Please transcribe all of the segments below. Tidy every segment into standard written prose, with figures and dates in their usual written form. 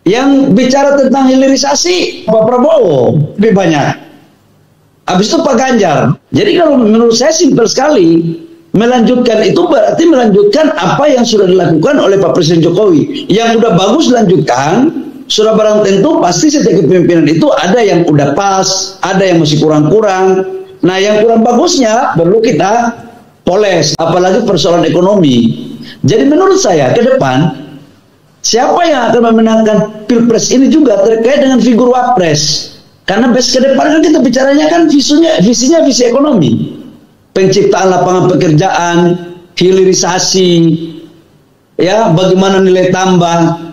Yang bicara tentang hilirisasi Pak Prabowo lebih banyak. Habis itu Pak Ganjar. Jadi kalau menurut saya simpel sekali. Melanjutkan itu berarti melanjutkan apa yang sudah dilakukan oleh Pak Presiden Jokowi. Yang udah bagus lanjutkan, sudah barang tentu pasti setiap kepemimpinan itu ada yang udah pas, ada yang masih kurang-kurang. Nah yang kurang bagusnya perlu kita poles, apalagi persoalan ekonomi. Jadi menurut saya ke depan siapa yang akan memenangkan Pilpres ini juga terkait dengan figur Wapres. Karena ke depan kan kita bicaranya kan visinya visi ekonomi. Penciptaan lapangan pekerjaan, hilirisasi, ya bagaimana nilai tambah.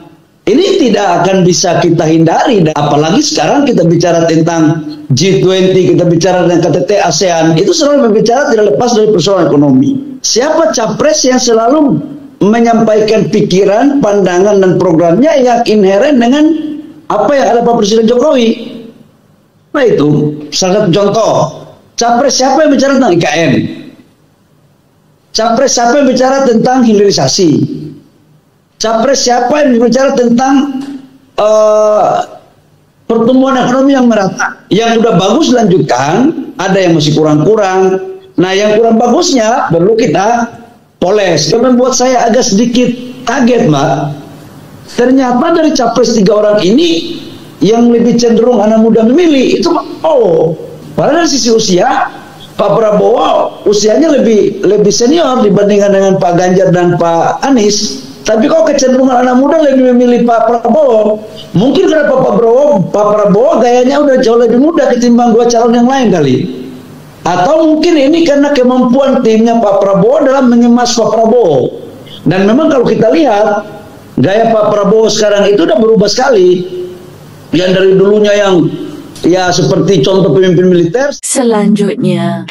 Ini tidak akan bisa kita hindari. Apalagi sekarang kita bicara tentang G20, kita bicara tentang KTT ASEAN, itu selalu berbicara tidak lepas dari persoalan ekonomi. Siapa capres yang selalu menyampaikan pikiran, pandangan, dan programnya yang inheren dengan apa yang ada Pak Presiden Jokowi. Nah itu salah satu contoh. Capres siapa yang bicara tentang IKN? Capres siapa yang bicara tentang hilirisasi? Capres siapa yang bicara tentang pertumbuhan ekonomi yang merata? Yang udah bagus lanjutkan, ada yang masih kurang-kurang. Nah yang kurang bagusnya perlu kita poles. Yang membuat saya agak sedikit kaget, Mbak. Ternyata dari capres 3 orang ini yang lebih cenderung anak muda memilih itu Pak Prabowo. Padahal dari sisi usia Pak Prabowo usianya lebih senior dibandingkan dengan Pak Ganjar dan Pak Anies. Tapi kok kecenderungan anak muda lebih memilih Pak Prabowo? Mungkin karena Pak Prabowo gayanya udah jauh lebih muda ketimbang 2 calon yang lain kali. Atau mungkin ini karena kemampuan timnya Pak Prabowo dalam mengemas Pak Prabowo. Dan memang kalau kita lihat, gaya Pak Prabowo sekarang itu udah berubah sekali. Yang dari dulunya yang ya seperti contoh pemimpin militer. Selanjutnya.